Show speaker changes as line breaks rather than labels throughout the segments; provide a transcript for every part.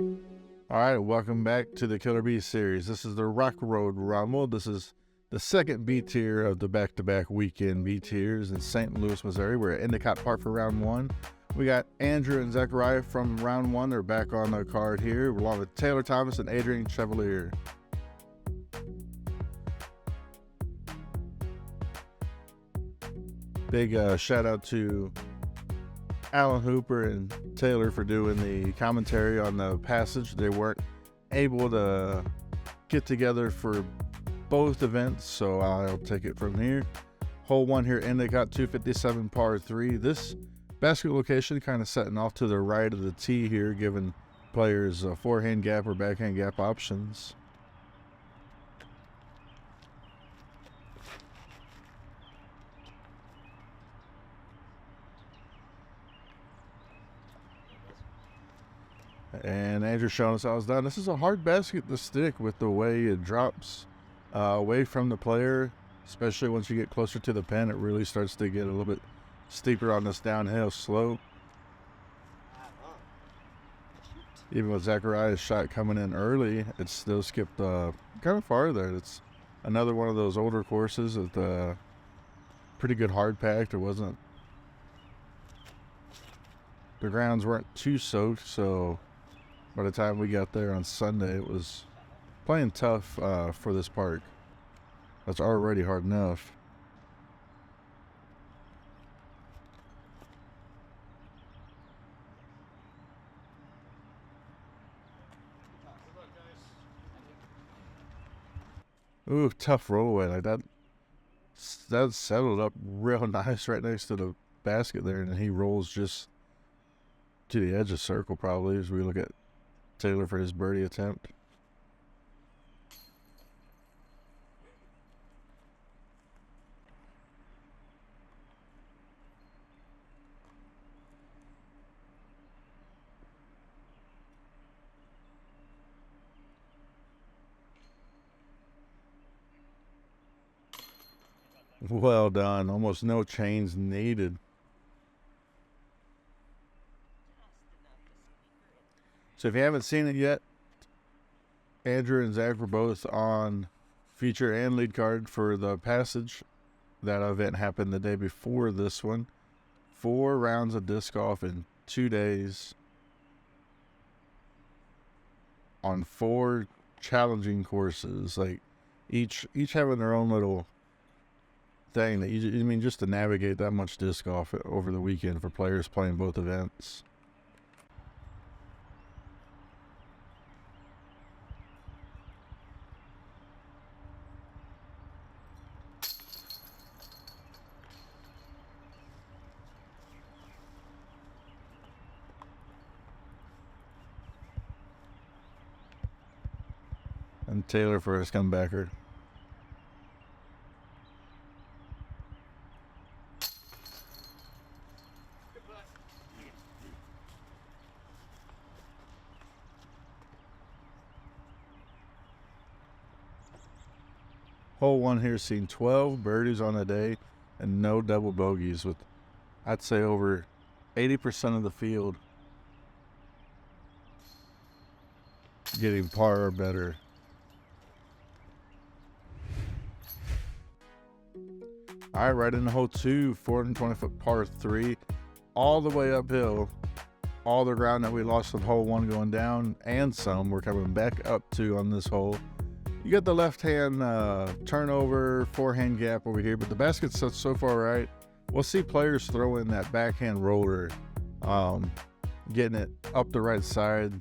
Alright, welcome back to the Killer Bee series. This is the Rock Road Rumble. This is the second B tier of the back-to-back weekend B tiers in St. Louis, Missouri. We're at Endicott Park for round one. We got Andrew and Zackeriath from round one. They're back on the card here, along with Taylor Thomas and Adrian Chevalier. Big shout out to Alan Hooper and Taylor for doing the commentary on the passage. They weren't able to get together for both events, so I'll take it from here. Hole one here, Endicott 257 par 3. This basket location kind of setting off to the right of the tee here, giving players forehand gap or backhand gap options. And Andrew showing us how it's done. This is a hard basket to stick with the way it drops away from the player, especially once you get closer to the pin. It really starts to get a little bit steeper on this downhill slope. Even with Zackeriath's shot coming in early, it still skipped kind of farther. It's another one of those older courses with pretty good hard pack. There wasn't, the grounds weren't too soaked, so by the time we got there on Sunday, it was playing tough for this park. That's already hard enough. Ooh, tough rollaway like that. That settled up real nice right next to the basket there, and he rolls just to the edge of circle probably as we look at Taylor for his birdie attempt. Well done. Almost no chains needed. So if you haven't seen it yet, Andrew and Zach were both on feature and lead card for the passage. That event happened the day before this one. 4 rounds of disc golf in 2 days on 4 challenging courses. Like each having their own little thing that I mean, just to navigate that much disc golf over the weekend for players playing both events. And Taylor for his comebacker. Hole one here seen 12 birdies on the day and no double bogeys, with I'd say over 80% of the field getting par or better. All right, right into hole two, 420-foot par 3, all the way uphill. All the ground that we lost with hole one going down, and some we're coming back up to on this hole. You got the left-hand turnover, forehand gap over here, but the basket's set so far right. We'll see players throw in that backhand roller, getting it up the right side.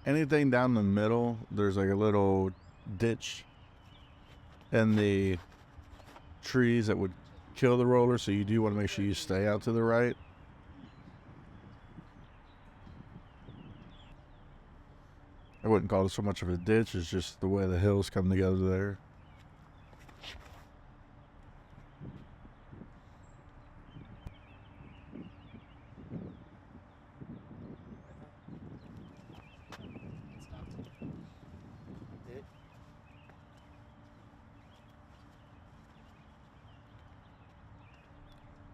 Anything down the middle, there's like a little ditch in the trees that would kill the roller, so you do want to make sure you stay out to the right. I wouldn't call it so much of a ditch, it's just the way the hills come together there.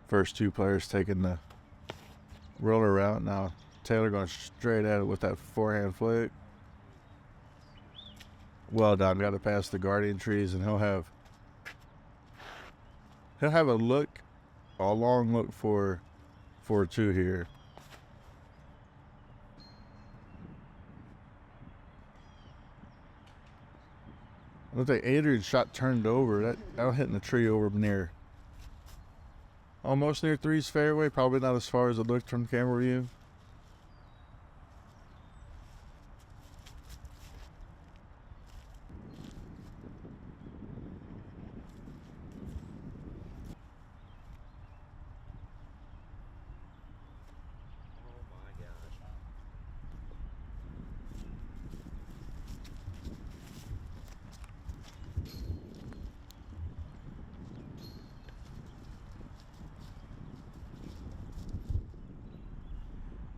First 2 players taking the Roll her out. Now Taylor going straight at it with that forehand flick. Well done. Got to pass the guardian trees, and he'll have a look, a long look for 2 here. Looks like Adrian's shot turned over. That'll hit in the tree over near, almost near 3's fairway. Probably not as far as it looked from camera view.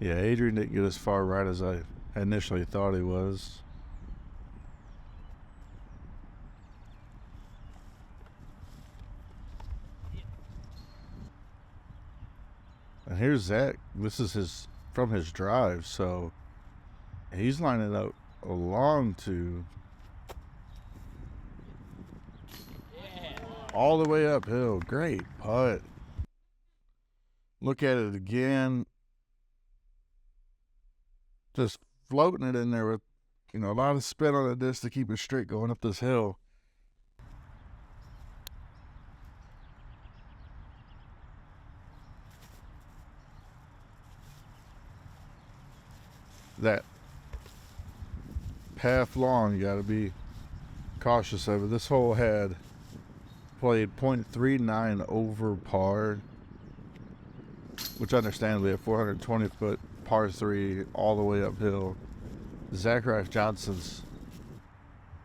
Yeah, Adrian didn't get as far right as I initially thought he was. And here's Zach. This is from his drive, so he's lining up along to all the way uphill. Great putt. Look at it again. Just floating it in there with, a lot of spin on the disc to keep it straight going up this hill. That path long, you got to be cautious of it. This hole had played .39 over par, which understandably at 420-foot par 3 all the way uphill. Zackeriath Johnson's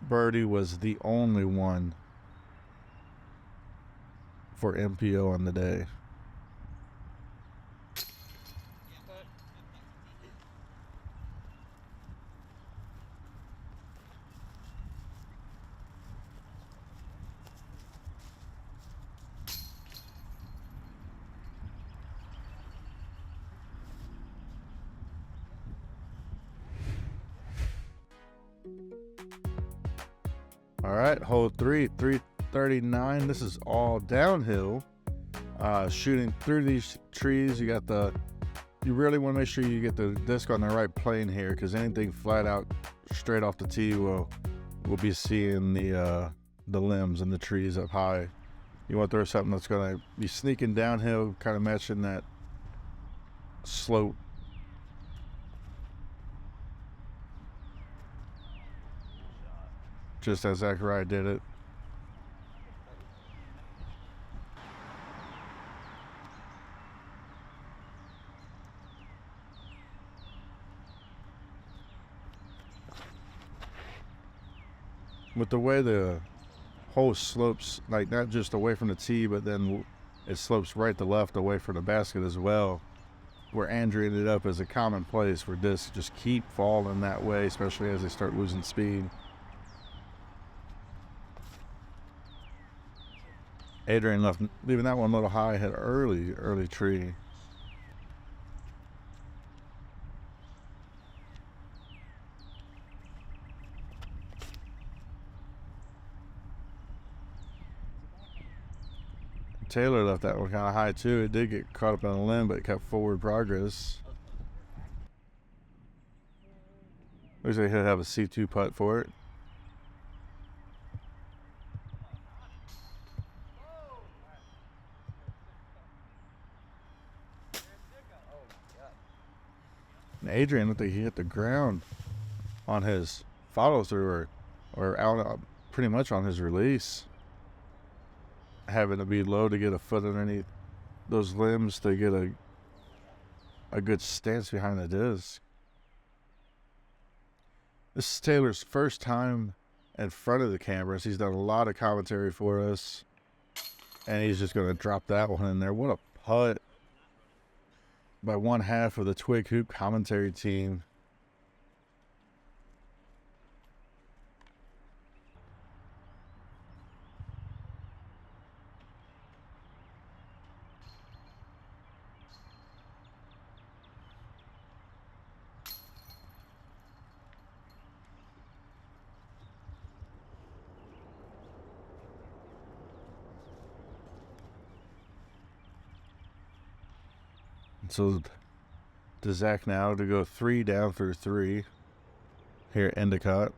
birdie was the only one for MPO on the day. All right, hole 3, 339. This is all downhill. Shooting through these trees, you really want to make sure you get the disc on the right plane here, because anything flat out straight off the tee will be seeing the limbs and the trees up high. You want to throw something that's going to be sneaking downhill, kind of matching that slope. Just as Zackeriath did it. With the way the hole slopes, like not just away from the tee, but then it slopes right to left away from the basket as well, where Andrew ended up as a common place where discs just keep falling that way, especially as they start losing speed. Adrian leaving that one a little high, hit early tree. Taylor left that one kind of high too. It did get caught up on a limb, but it kept forward progress. Looks like he'll have a C2 putt for it. And Adrian looked like he hit the ground on his follow through or out pretty much on his release. Having to be low to get a foot underneath those limbs to get a good stance behind the disc. This is Taylor's first time in front of the cameras. He's done a lot of commentary for us, and he's just going to drop that one in there. What a putt by one half of the Twig Hoop commentary team. So to Zach now to go 3 down through 3 here at Endicott.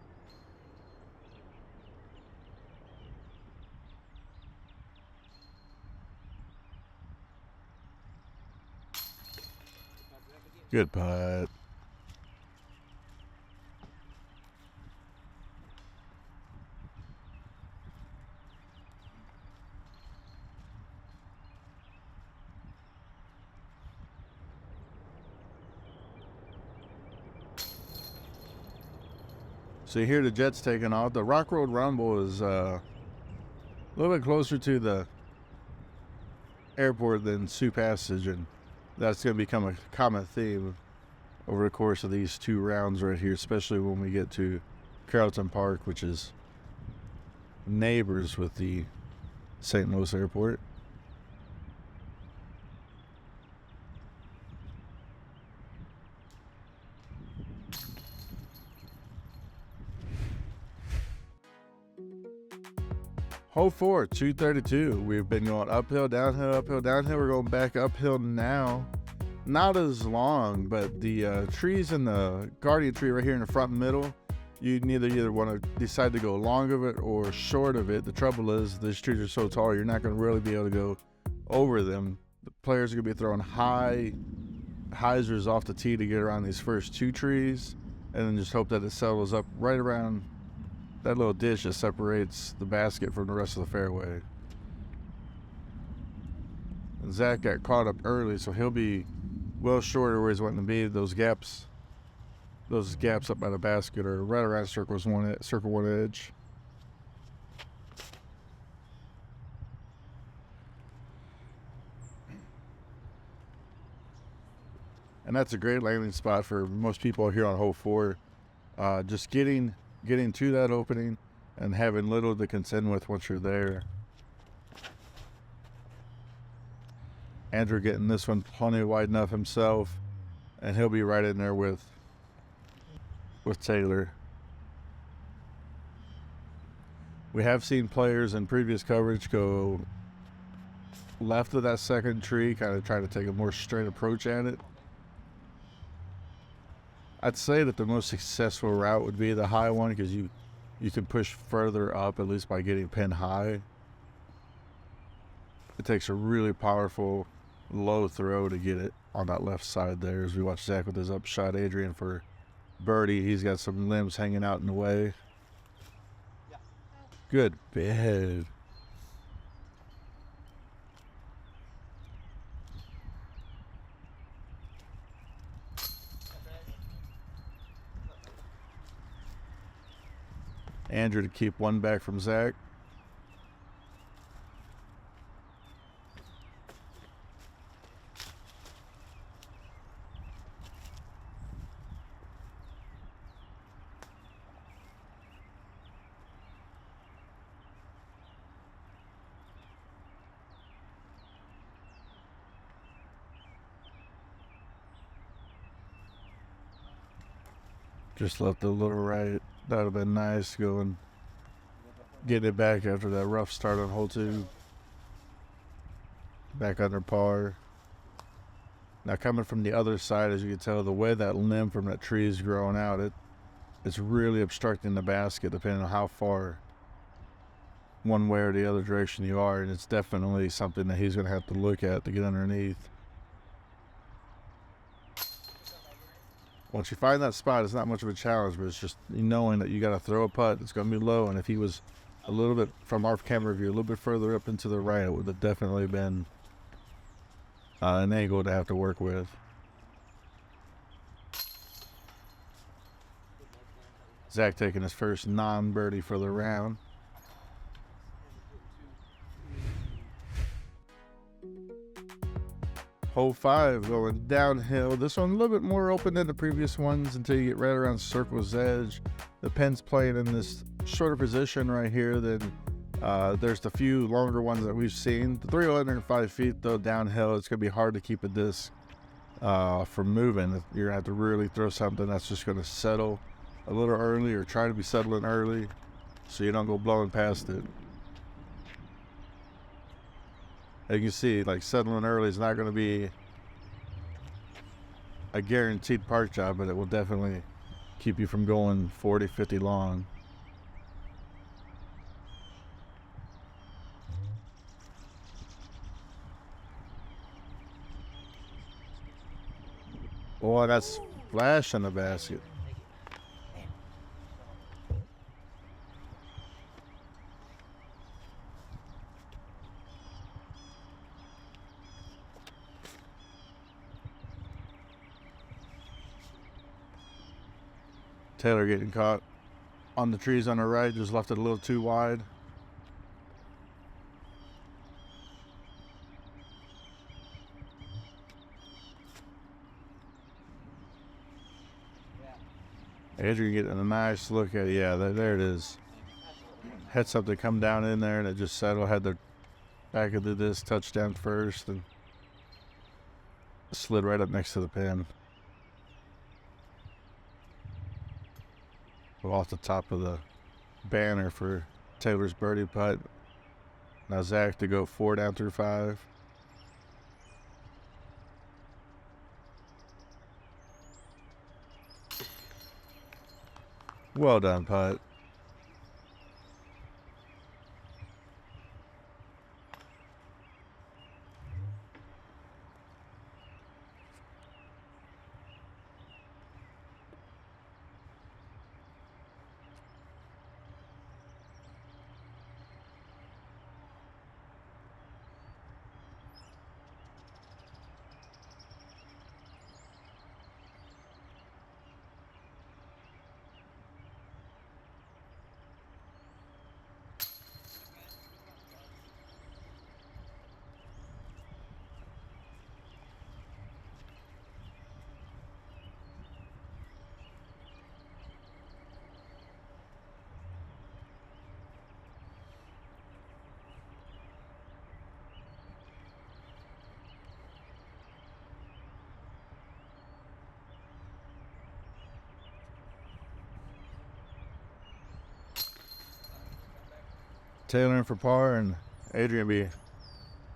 Good putt. So you hear the jets taking off. The Rock Road Rumble is a little bit closer to the airport than Sioux Passage, and that's going to become a common theme over the course of these 2 rounds right here, especially when we get to Carrollton Park, which is neighbors with the St. Louis airport. Hole 4, 232. We've been going uphill, downhill, uphill, downhill. We're going back uphill now. Not as long, but the trees in the guardian tree right here in the front middle, you either want to decide to go long of it or short of it. The trouble is these trees are so tall, you're not going to really be able to go over them. The players are going to be throwing high hyzers off the tee to get around these first 2 trees, and then just hope that it settles up right around that little ditch that separates the basket from the rest of the fairway. And Zach got caught up early, so he'll be well short of where he's wanting to be. Those gaps up by the basket are right around circle one edge. And that's a great landing spot for most people here on hole 4. Just getting to that opening and having little to contend with once you're there. Andrew getting this one plenty wide enough himself, and he'll be right in there with Taylor. We have seen players in previous coverage go left of that second tree, kind of trying to take a more straight approach at it. I'd say that the most successful route would be the high one, because you can push further up, at least by getting pinned high. It takes a really powerful low throw to get it on that left side there. As we watch Zach with his upshot, Adrian for birdie. He's got some limbs hanging out in the way. Good bid. Andrew to keep one back from Zach. Just left a little right. That would have been nice going, getting it back after that rough start on hole 2. Back under par. Now coming from the other side, as you can tell, the way that limb from that tree is growing out, it's really obstructing the basket depending on how far one way or the other direction you are, and it's definitely something that he's going to have to look at to get underneath. Once you find that spot, it's not much of a challenge, but it's just knowing that you got to throw a putt. It's going to be low, and if he was a little bit, from our camera view, a little bit further up into the right, it would have definitely been an angle to have to work with. Zach taking his first non-birdie for the round. Hole 5 going downhill. This one a little bit more open than the previous ones until you get right around circle's edge. The pin's playing in this shorter position right here than there's the few longer ones that we've seen. The 305 feet though downhill, it's going to be hard to keep a disc from moving. You're going to have to really throw something that's just going to settle a little early, or try to be settling early so you don't go blowing past it. As you can see, like, settling early is not going to be a guaranteed park job, but it will definitely keep you from going 40, 50 long. Boy, that's flash in the basket. Taylor getting caught on the trees on the right, just left it a little too wide. Adrian getting a nice look at it. Yeah, there it is. Had something come down in there and it just settled. Had the back of the disc touch down first and slid right up next to the pin. Well, off the top of the banner for Taylor's birdie putt. Now Zach to go 4 down through 5. Well done, putt. Taylor in for par, and Adrian be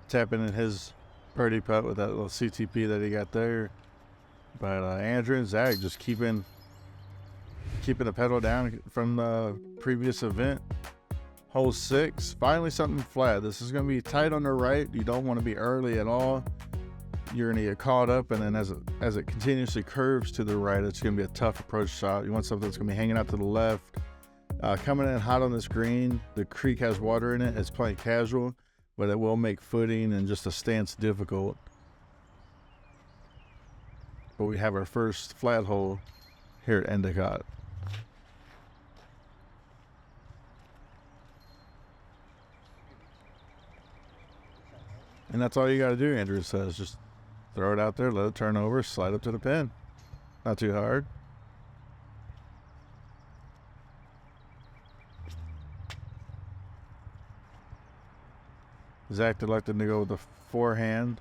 tapping in his birdie putt with that little CTP that he got there. But Andrew and Zach just keeping the pedal down from the previous event. Hole 6, finally something flat. This is going to be tight on the right. You don't want to be early at all. You're going to get caught up, and then as it continuously curves to the right, it's going to be a tough approach shot. You want something that's going to be hanging out to the left. Coming in hot on this green, the creek has water in it. It's playing casual, but it will make footing and just a stance difficult. But we have our first flat hole here at Endicott. And that's all you got to do, Andrew says. Just throw it out there, let it turn over, slide up to the pin. Not too hard. Zach elected to go with the forehand.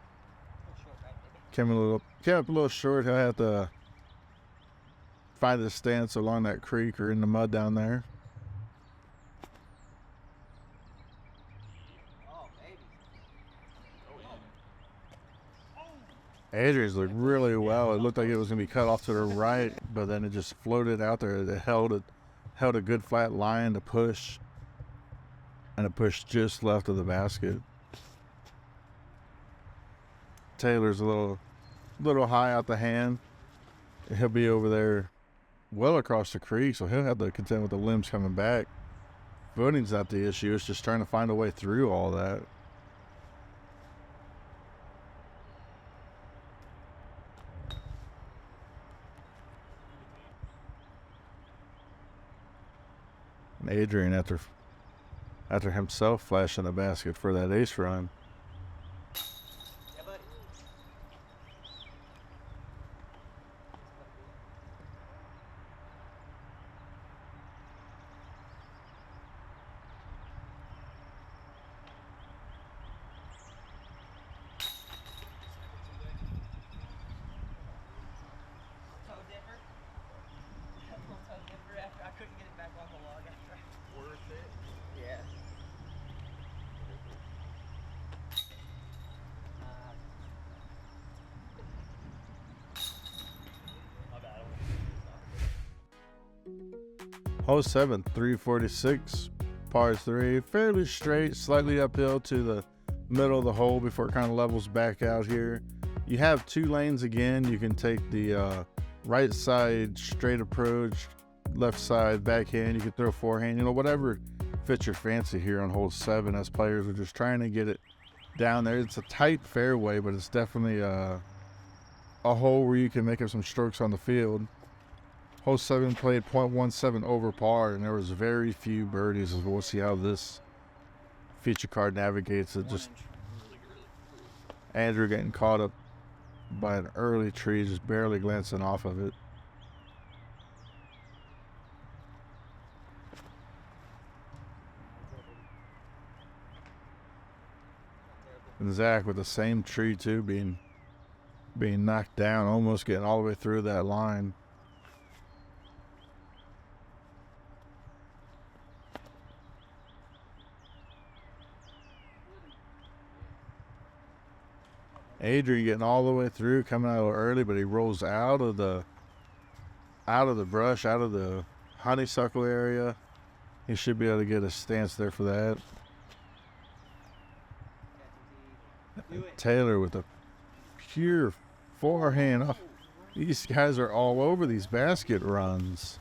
Came up a little short. He'll have to find his stance along that creek or in the mud down there. Adrian's looked really well. It looked like it was going to be cut off to the right, but then it just floated out there. It held a good flat line to push, and it pushed just left of the basket. Taylor's a little high out the hand. He'll be over there well across the creek, so he'll have to contend with the limbs coming back. Footing's not the issue. It's just trying to find a way through all that. And Adrian, after himself flashing the basket for that ace run. Hole 7, 346, par 3. Fairly straight, slightly uphill to the middle of the hole before it kind of levels back out here. You have 2 lanes again. You can take the right side straight approach, left side backhand. You can throw forehand, whatever fits your fancy here on hole 7, as players are just trying to get it down there. It's a tight fairway, but it's definitely a hole where you can make up some strokes on the field. Hole 7 played .17 over par, and there was very few birdies. We'll see how this feature card navigates it. Just Andrew getting caught up by an early tree, just barely glancing off of it. And Zach with the same tree too, being knocked down, almost getting all the way through that line. Adrian getting all the way through, coming out a little early, but he rolls out of the brush, out of the honeysuckle area. He should be able to get a stance there for that. Taylor with a pure forehand. Oh, these guys are all over these basket runs.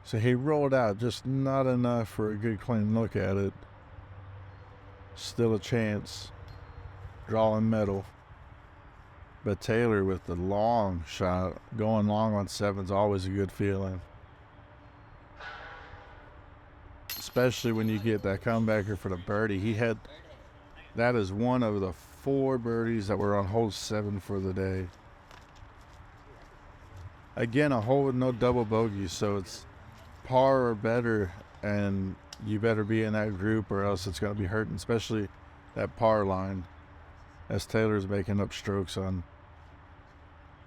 So he rolled out, just not enough for a good clean look at it. Still a chance. Drawing metal. But Taylor with the long shot, going long on 7's always a good feeling. Especially when you get that comebacker for the birdie. That is one of the 4 birdies that were on hole 7 for the day. Again, a hole with no double bogeys, so it's par or better, and you better be in that group or else it's going to be hurting, especially that par line, as Taylor's making up strokes on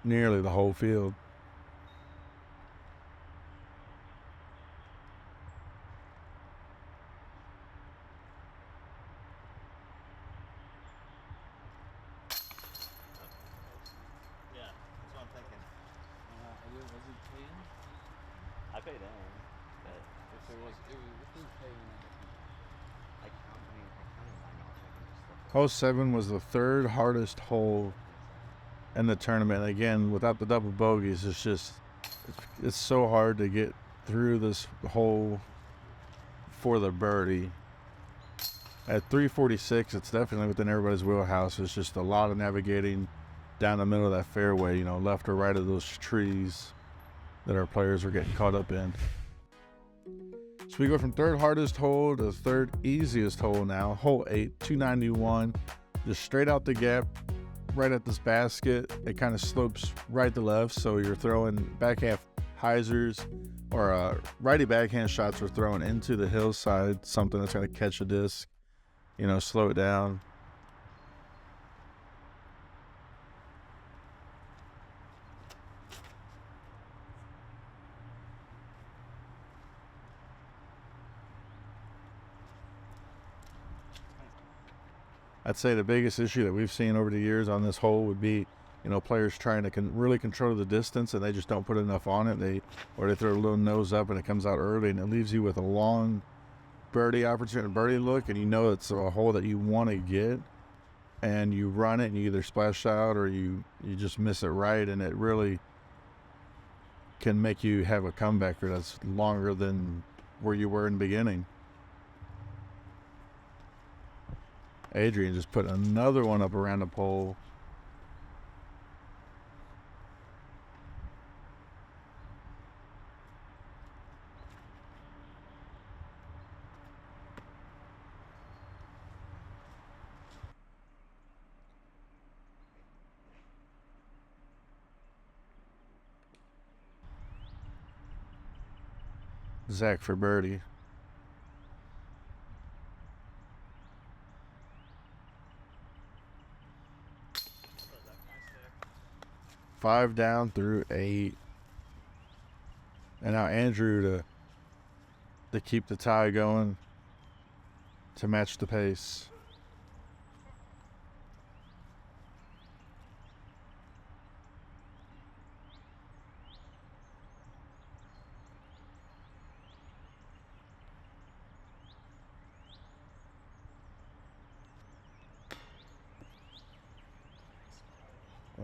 nearly the whole field.
Yeah, that's what I'm thinking. Was he paying? I paid him. But if it was paying. I counted mine off.
Hole 7 was the 3rd hardest hole in the tournament. Again, without the double bogeys, it's so hard to get through this hole for the birdie. At 346, it's definitely within everybody's wheelhouse. It's just a lot of navigating down the middle of that fairway, left or right of those trees that our players are getting caught up in. So we go from 3rd hardest hole to 3rd easiest hole now. Hole 8, 291, just straight out the gap, right at this basket. It kind of slopes right to left, so you're throwing back half hyzers or righty backhand shots are thrown into the hillside, something that's going to catch a disc, slow it down. I'd say the biggest issue that we've seen over the years on this hole would be, players trying to really control the distance, and they just don't put enough on it. They throw a little nose up and it comes out early, and it leaves you with a long birdie opportunity, birdie look, and it's a hole that you want to get, and you run it and you either splash out or you just miss it right, and it really can make you have a comeback that's longer than where you were in the beginning. Adrian just put another one up around the pole. Zach for birdie. 5 down through 8. And now Andrew to keep the tie going, to match the pace.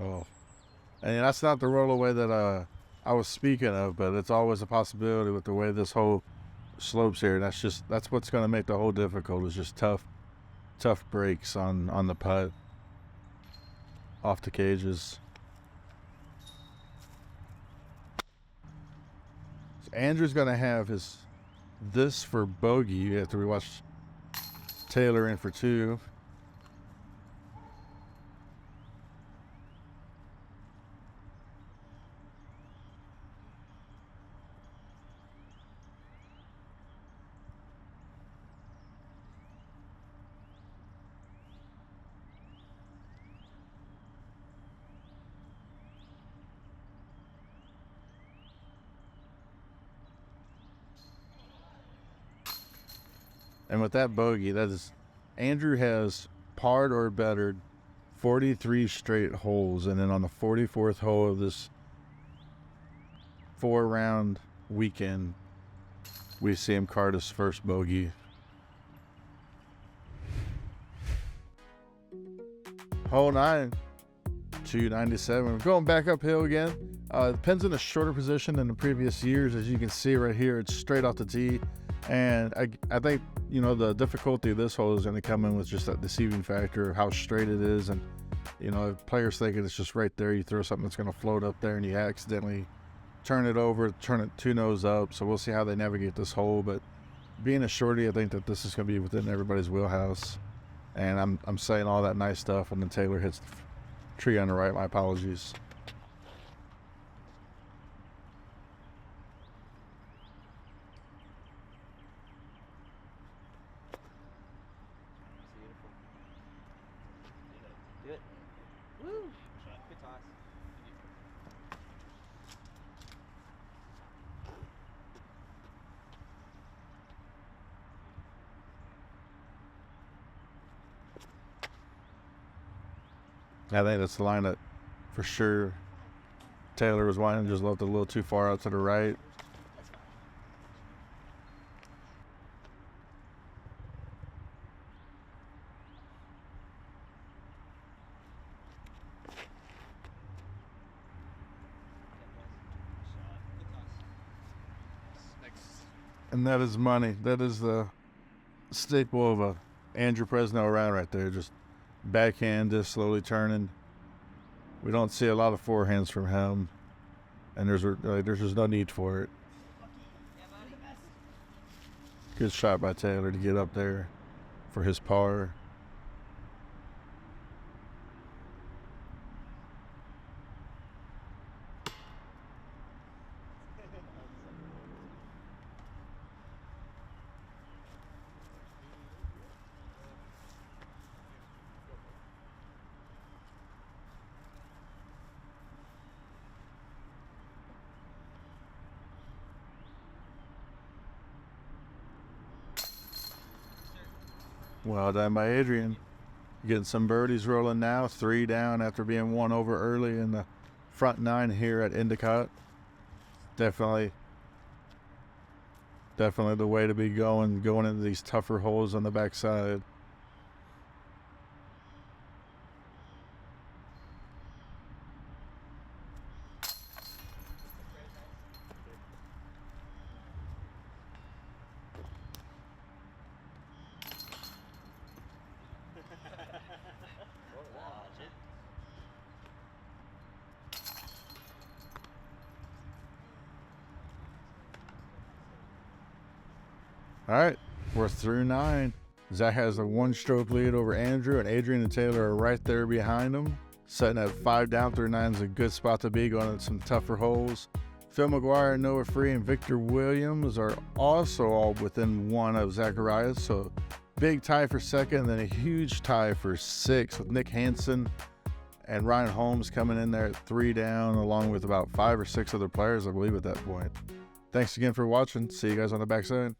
Oh, and that's not the rollaway that I was speaking of, but it's always a possibility with the way this whole slopes here. That's what's going to make the hole difficult, is just tough breaks on the putt off the cages. So Andrew's going to have this for bogey after we watch Taylor in for 2. And with that bogey, Andrew has parred or bettered 43 straight holes. And then on the 44th hole of this 4-round weekend, we see him card his first bogey. Hole 9, 297. We're going back uphill again. The pin's in a shorter position than the previous years. As you can see right here, it's straight off the tee. And I think, the difficulty of this hole is going to come in with just that deceiving factor of how straight it is. And, if players thinking it's just right there, you throw something that's going to float up there and you accidentally turn it over, turn it 2 nose up. So we'll see how they navigate this hole. But being a shorty, I think that this is going to be within everybody's wheelhouse. And I'm saying all that nice stuff, and then Taylor hits the tree on the right. My apologies.
Do it. Woo! Good toss.
I think that's the line that for sure Taylor was wanting, just left it a little too far out to the right. And that is money. That is the staple of a Andrew Presnell round right there. Just backhand, just slowly turning. We don't see a lot of forehands from him, and there's just no need for it. Good shot by Taylor to get up there for his par. Well done by Adrian. Getting some birdies rolling now. 3 down after being 1 over early in the front 9 here at Endicott. Definitely the way to be going into these tougher holes on the backside. All right, we're through 9. Zach has a 1-stroke lead over Andrew, and Adrian and Taylor are right there behind him. Setting at 5 down through 9 is a good spot to be, going into some tougher holes. Phil McGuire, Noah Free, and Victor Williams are also all within 1 of Zackeriath, so big tie for second, and then a huge tie for 6 with Nick Hansen and Ryan Holmes coming in there at 3 down, along with about 5 or 6 other players, I believe, at that point. Thanks again for watching. See you guys on the backside.